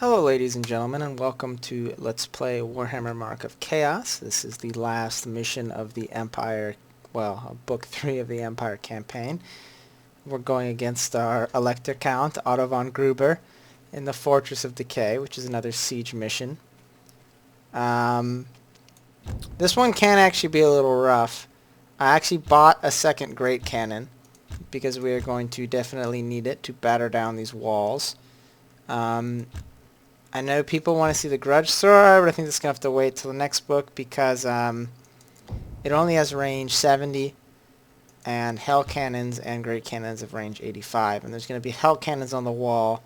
Hello ladies and gentlemen, and welcome to Let's Play Warhammer Mark of Chaos. This is the last mission of the Empire, well, Book 3 of the Empire campaign. We're going against our Elector Count, Otto von Gruber, in the Fortress of Decay, which is another siege mission. This one can actually be a little rough. I actually bought a second Great Cannon, because we are going to definitely need it to batter down these walls. I know people want to see the Grudge Thrower, but I think that's going to have to wait till the next book because it only has range 70, and Hell Cannons and Great Cannons have range 85. And there's going to be Hell Cannons on the wall,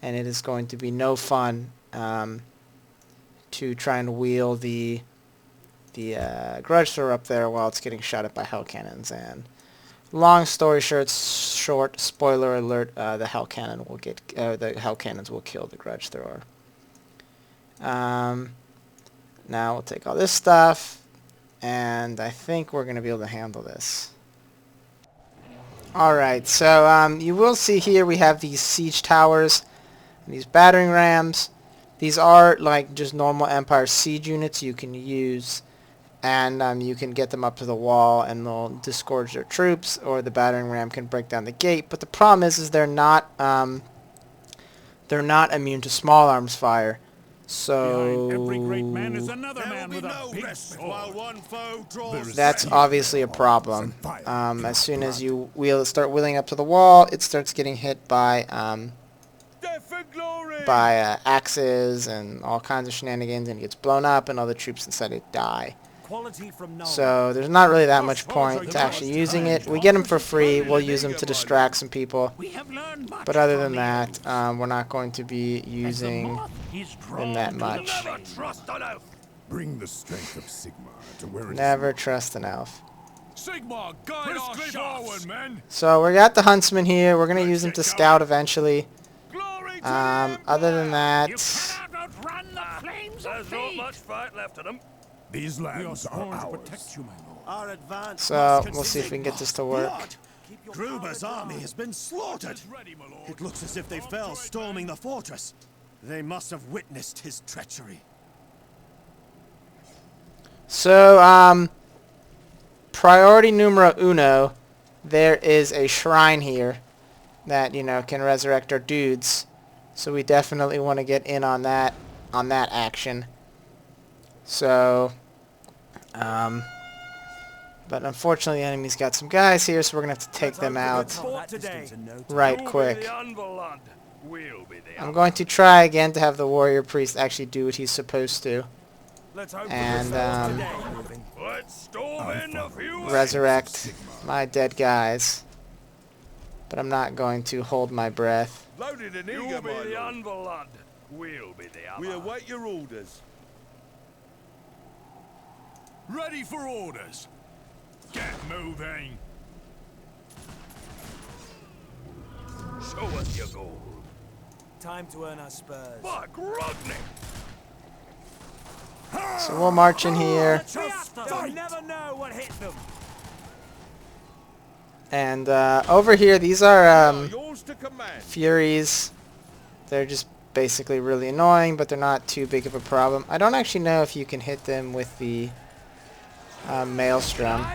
and it is going to be no fun to try and wheel the Grudge Thrower up there while it's getting shot at by Hell Cannons. And long story short, spoiler alert: the Hell Cannons will kill the Grudge Thrower. Now we'll take all this stuff, and I think we're going to be able to handle this. Alright, so you will see here we have these siege towers, and these battering rams. These are like just normal Empire siege units you can use, and you can get them up to the wall and they'll disgorge their troops, or the battering ram can break down the gate. But the problem is they're not immune to small arms fire. So every great man is another man with a big sword. That's obviously a problem. As soon as you start wheeling up to the wall, it starts getting hit by axes and all kinds of shenanigans, and it gets blown up, and all the troops inside it die. So there's not really that much point to actually using it. We get them for free. We'll use them to distract some people. But other than that, we're not going to be using them that much. Bring the strength of Sigmar to where it Never trust an elf. Sigmar, guide our shots. So we got the huntsman here. We're going to use him to scout eventually. Other than that, There's not much fight left of them. These lands are ours. Our advance so must we'll see if we can get this to work. Gruber's army has been slaughtered. It looks as if they fell storming the fortress. They must have witnessed his treachery. So, priority numero uno, there is a shrine here that, can resurrect our dudes. So we definitely want to get in on that action. So, but unfortunately the enemy's got some guys here, so we're going to have to take them out right quick. I'm going to try again to have the warrior priest actually do what he's supposed to. And, resurrect my dead guys. But I'm not going to hold my breath. Loaded and eager, my lord. We await your orders. Ready for orders. Get moving. Show us your gold. Time to earn our spurs. Fuck, Rodney! So we'll march in here. Never know what hit them. And over here, these are Yours to command. Furies. They're just basically really annoying, but they're not too big of a problem. I don't actually know if you can hit them with the Maelstrom.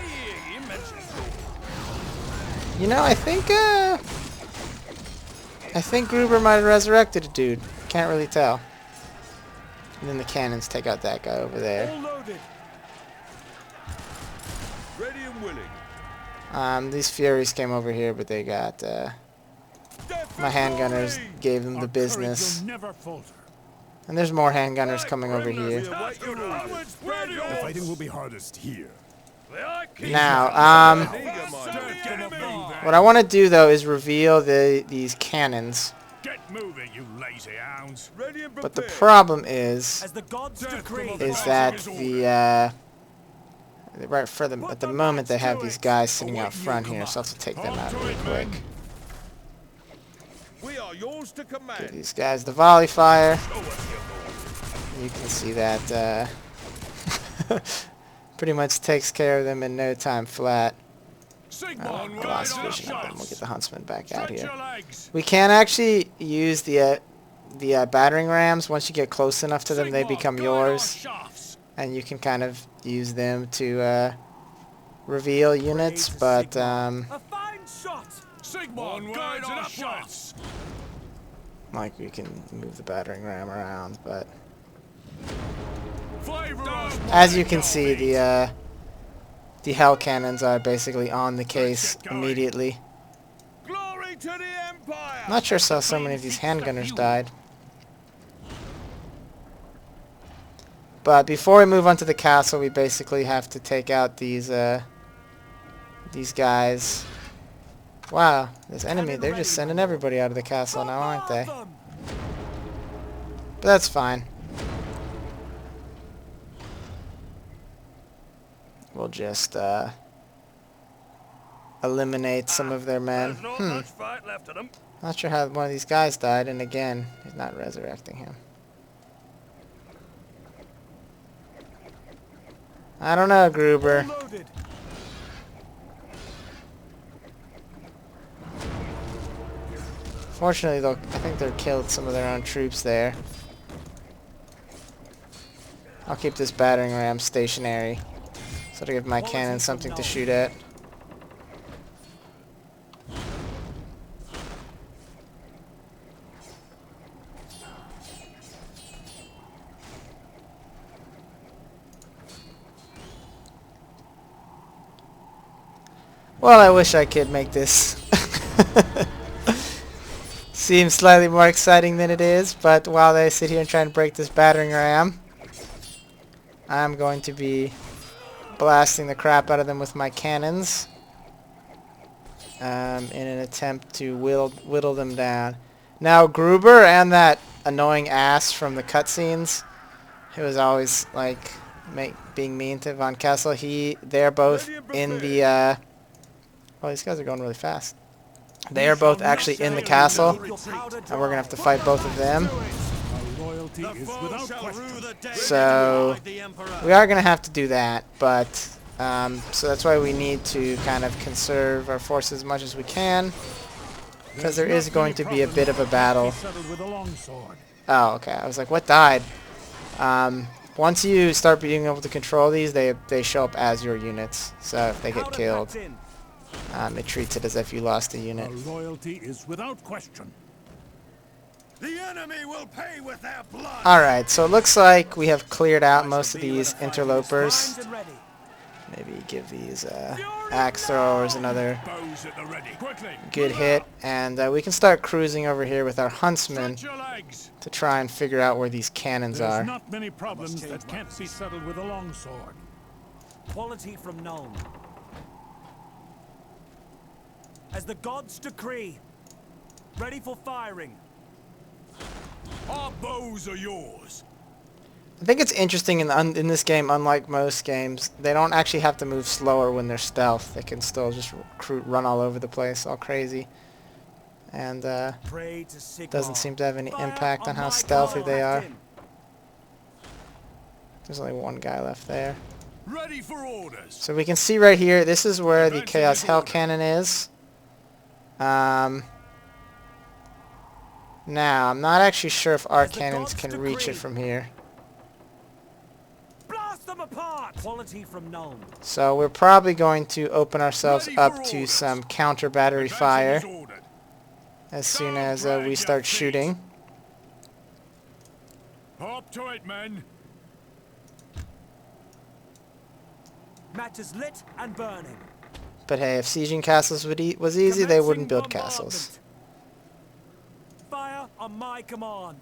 I think Gruber might have resurrected a dude. Can't really tell. And then the cannons take out that guy over there. All loaded. Ready and willing. These Furies came over here, but they got my handgunners gave them the business. And there's more handgunners coming over here. The fighting will be hardest here. Now, what I want to do though is reveal these cannons. Get moving, you lazy hounds. But the problem is As the gods decree. that at the moment they have these guys sitting out front here, so I'll have to take them out really quick. We are yours to Give command. these guys the volley fire. You can see that pretty much takes care of them in no time flat. Lost vision of them. We'll get the huntsman back out here. We can actually use the the battering rams, once you get close enough to them, they become yours. And you can kind of use them to reveal units, but like you can move the battering ram around, but as you can see, the hell cannons are basically on the case immediately. I'm not sure how so many of these handgunners died. But before we move on to the castle, we basically have to take out these guys. Wow, this enemy, they're just sending everybody out of the castle now, aren't they? But that's fine. We'll just eliminate some of their men. Not sure how one of these guys died, and again, he's not resurrecting him. I don't know, Gruber. Fortunately, though, I think they've killed some of their own troops there. I'll keep this battering ram stationary, so to give my cannon something to shoot at. Well, I wish I could make this seem slightly more exciting than it is, but while they sit here and try and break this battering ram, I'm going to be blasting the crap out of them with my cannons in an attempt to whittle them down. Now, Gruber and that annoying ass from the cutscenes, who was always like being mean to Von Kessel, they're both in the oh, these guys are going really fast. They are both actually in the castle, and we're going to have to fight both of them. So, we are going to have to do that, but, so that's why we need to kind of conserve our forces as much as we can, because there is going to be a bit of a battle. Oh, okay. I was like, what died? Once you start being able to control these, they show up as your units, so if they get killed, it treats it as if you lost a unit. Our loyalty is without question. The enemy will pay with their blood. Alright, so it looks like we have cleared out most of these interlopers. Maybe give these axe throwers another good hit. And we can start cruising over here with our huntsmen to try and figure out where these cannons are. There's not many problems that can't be settled with a longsword. Quality from Nuln. As the gods decree. Ready for firing. Our bows are yours. I think it's interesting in this game, unlike most games, they don't actually have to move slower when they're stealth. They can still just run all over the place, all crazy. And doesn't seem to have any impact on how stealthy they are. There's only one guy left there. Ready for orders. So we can see right here, this is where the Chaos Hell Cannon is. Now, I'm not actually sure if our cannons can reach it from here. Blast them apart. Quality from Nuln. So we're probably going to open ourselves up to some counter battery fire as soon as we start shooting. Up to it, men. Match is lit and burning. But hey, if sieging castles was easy, they wouldn't build castles. Fire on my command.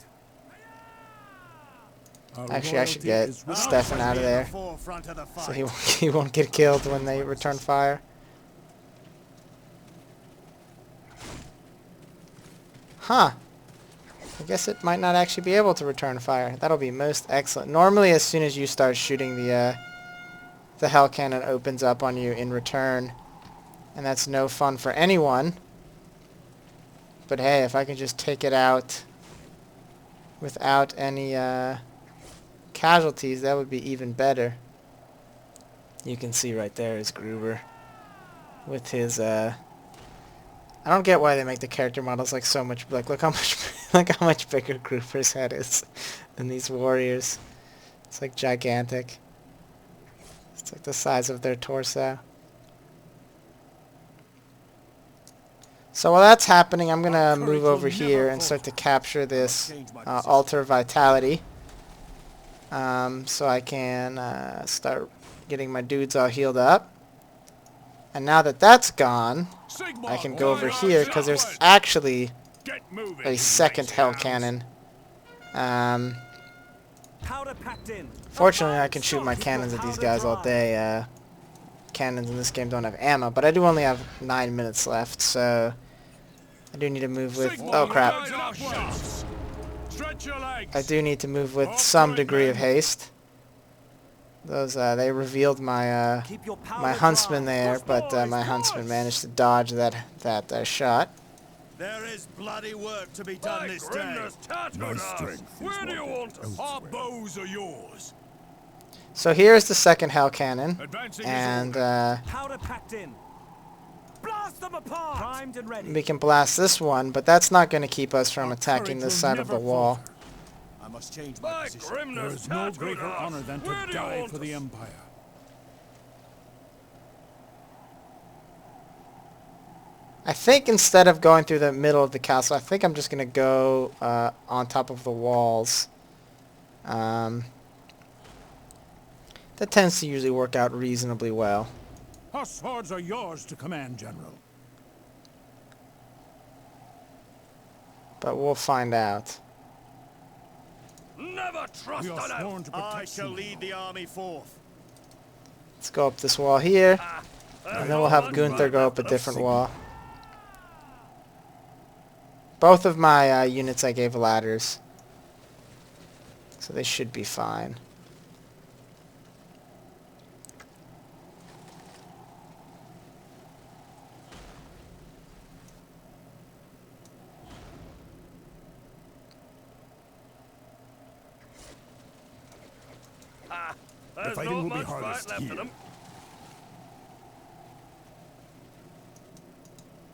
Actually, I should get Stefan out of there, so he won't get killed when they return fire. Huh. I guess it might not actually be able to return fire. That'll be most excellent. Normally, as soon as you start shooting, the Hell Cannon opens up on you in return, and that's no fun for anyone. But hey, if I can just take it out without any casualties, that would be even better. You can see right there is Gruber with his I don't get why they make the character models like so much, like look how much Look how much bigger Grouper's head is than these warriors. It's like gigantic. It's like the size of their torso. So while that's happening, I'm going to move over here and start to capture this altar vitality. So I can start getting my dudes all healed up. And now that that's gone, I can go over here because there's actually a second hell cannon. Fortunately, I can shoot my cannons at these guys all day. Cannons in this game don't have ammo, but I do only have 9 minutes left, so I do need to move with... Oh, crap. I do need to move with some degree of haste. Those, they revealed my, my huntsman there, but my huntsman managed to dodge that shot. There is bloody work to be done this day. My strength is Where do you want us? Our bows are yours. So here's the second hell cannon, and Powder packed in. Blast them apart. Primed and ready. we can blast this one, but that's not going to keep us from attacking this side of the wall. I must change my By position. There grimness, is no greater honor than to Where do you die want for the us? Empire. I think instead of going through the middle of the castle, I think I'm just going to go on top of the walls. That tends to usually work out reasonably well. Our swords are yours to command, General. But we'll find out. Never trust We are an sworn to I protect shall you. lead the army forth. Let's go up this wall here, and then we'll have Gunther go up a different wall. Both of my units I gave ladders, so they should be fine. There's fighting not will be much fight hardest left here. in them.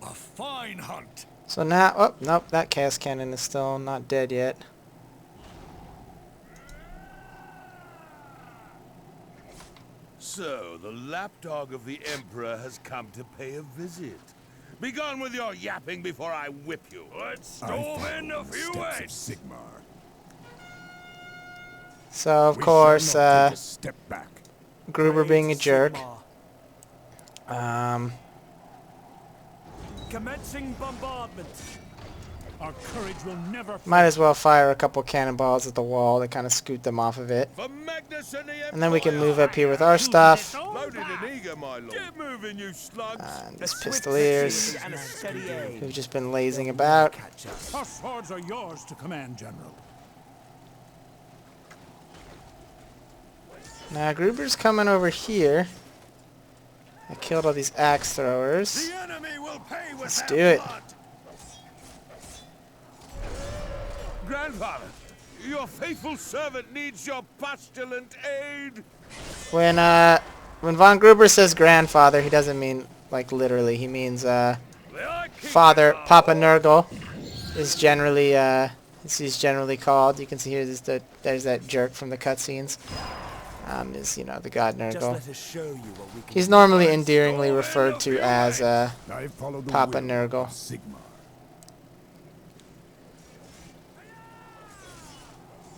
A fine hunt. So now, oh, nope, that cast cannon is still not dead yet. So, the lapdog of the Emperor has come to pay a visit. Begone with your yapping before I whip you. Let's I storm follow in a the few steps of ways. Sigmar. So of We course, shall not take a step back. Gruber being a jerk. Commencing bombardment. Our courage will never fail. Might as well fire a couple cannonballs at the wall to kind of scoot them off of it. For Magnus and the And then we can Empire. move up here with our stuff. Loaded and eager, my lord. Get moving, you slugs. And these Swift pistoliers succeed and a steady aim. who've just been lazing about. Our swords are yours to command, General. Now Gruber's coming over here. I killed all these axe throwers. The enemy will pay with Let's their do it. blood. Grandfather, your faithful servant needs your postulant aid. When Von Gruber says grandfather, he doesn't mean like literally. He means father. Papa Nurgle is generally as he's generally called. You can see here there's that jerk from the cutscenes. Is the god Just Nurgle. let us show you what we can He's normally endearingly referred to as I follow the Papa will Nurgle. of Sigmar.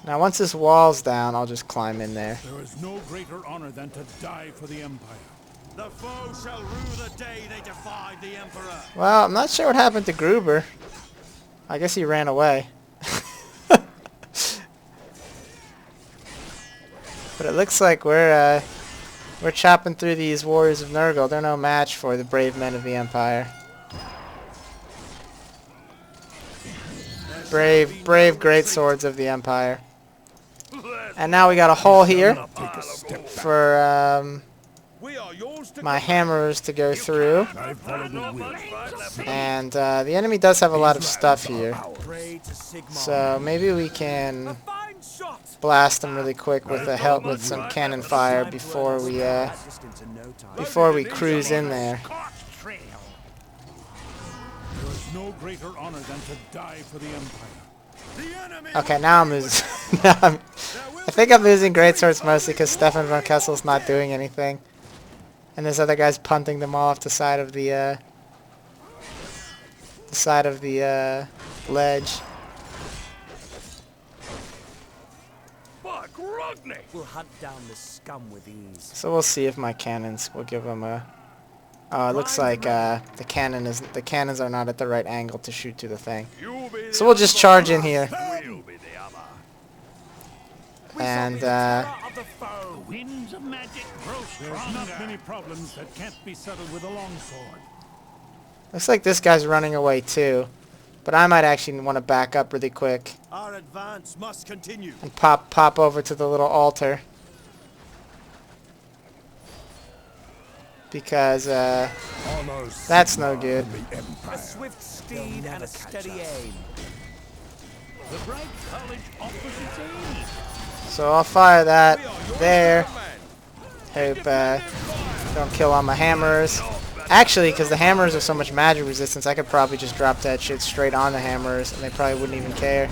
Now once this wall's down, I'll just climb in there. There is no greater honor than to die for the Empire. The foe shall rue the day they defied the Emperor. Well, I'm not sure what happened to Gruber. I guess he ran away. But it looks like we're chopping through these warriors of Nurgle. They're no match for the brave men of the Empire. Brave, brave great swords of the Empire. And now we got a hole here for We are yours to my hammerers to go through. I follow the will. And the enemy does have a lot of stuff here. pray to Sigmar. So maybe we can Fine shot. blast them really quick with the help with some cannon fire before we Distance in no time. cruise in there. There is no greater honor than to die for the Empire. Okay, now I'm losing. I think I'm losing greatswords mostly because Stefan von Kessel's not doing anything. And this other guy's punting them off the side of the ledge. We'll hunt down this scum with ease. So we'll see if my cannons will give them a... Oh, it looks like the cannons are not at the right angle to shoot to the thing. So we'll just charge in here. And Winds of magic grow stronger. There's not many problems that can't be settled with a longsword. looks like this guy's running away too. But I might actually want to back up really quick Our advance must continue. and pop over to the little altar. Because that's no good. A swift steed and a steady aim. The bright college offers its aid. So I'll fire that there. Hope don't kill all my hammers. Actually, because the hammers are so much magic resistance, I could probably just drop that shit straight on the hammers and they probably wouldn't even care.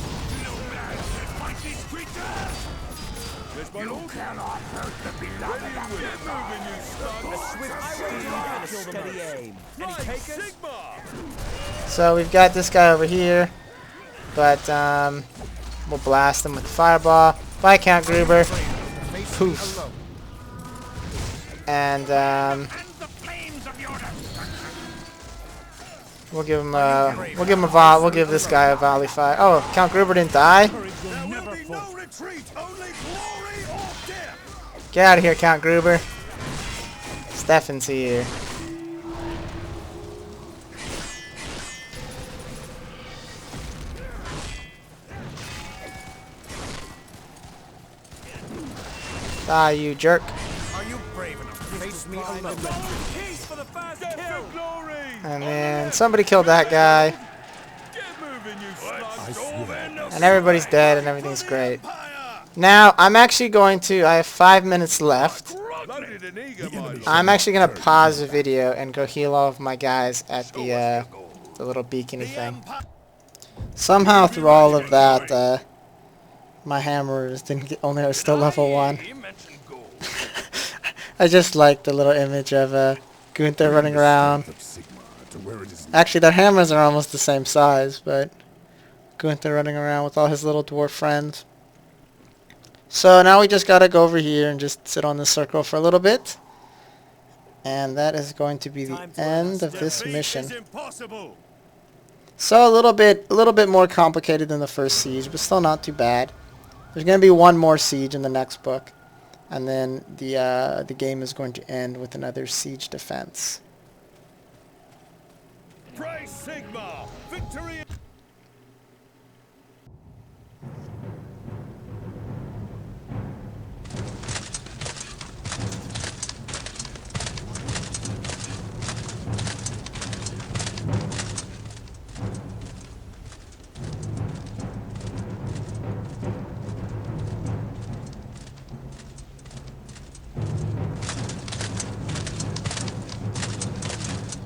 So we've got this guy over here, but we'll blast him with the fireball. Bye, Count Gruber. Poof. And we'll give this guy a volley fire. Oh, Count Gruber didn't die? Get out of here, Count Gruber. Stefan's here. Die, you jerk. Are you brave enough to face me alone? Peace for the first kill. And then somebody killed that guy. And everybody's dead and everything's great. Now, I'm actually going to... I have 5 minutes left. I'm actually going to pause the video and go heal all of my guys at the little beacony thing. Somehow through all of that, my hammers didn't get... Only are still level 1. I just like the little image of Gunther running around. Actually, their hammers are almost the same size, but Gunther running around with all his little dwarf friends. So now we just gotta go over here and just sit on this circle for a little bit. And that is going to be the end of this mission. So a little bit more complicated than the first siege, but still not too bad. There's gonna be one more siege in the next book. And then the game is going to end with another siege defense. Praise Sigma! Victory!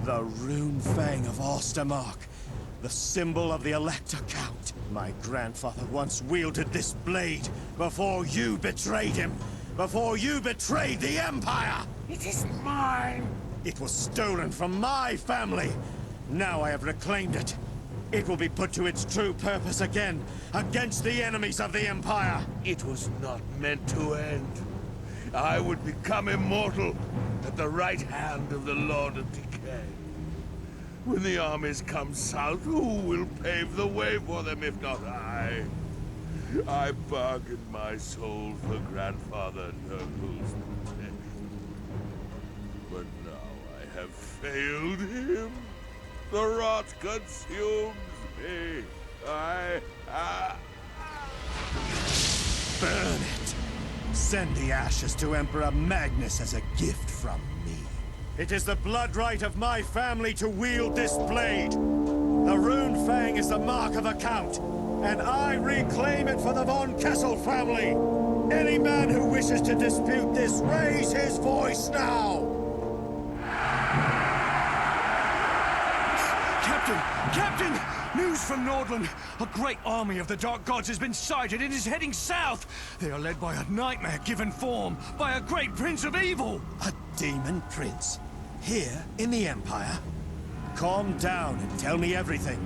The rune fang of Ostermark, the symbol of the Elector Count. My grandfather once wielded this blade before you betrayed him, before you betrayed the Empire. It is mine. It was stolen from my family. Now I have reclaimed it. It will be put to its true purpose again, against the enemies of the Empire. It was not meant to end. I would become immortal at the right hand of the Lord of Decay. When the armies come south, who will pave the way for them if not I? I bargained my soul for Grandfather Nurgle's protection. But now I have failed him. The rot consumes me. Burn it. Send the ashes to Emperor Magnus as a gift from me. It is the blood right of my family to wield this blade. The rune fang is the mark of a count, and I reclaim it for the von Kessel family. Any man who wishes to dispute this, raise his voice now. Captain! News from Nordland! A great army of the Dark Gods has been sighted and is heading south! They are led by a nightmare given form, by a great prince of evil! A demon prince? Here, in the Empire? Calm down and tell me everything.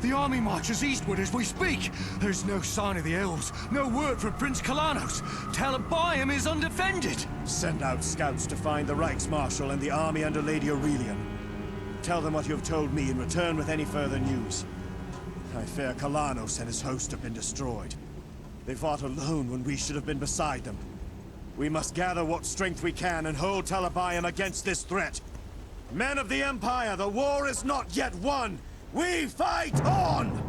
The army marches eastward as we speak. There's no sign of the elves, no word from Prince Kalanos. Talabayam is undefended. Send out scouts to find the Reichsmarshal and the army under Lady Aurelian. Tell them what you have told me and return with any further news. I fear Kalanos and his host have been destroyed. They fought alone when we should have been beside them. We must gather what strength we can and hold Talabayam against this threat. Men of the Empire, the war is not yet won! We fight on!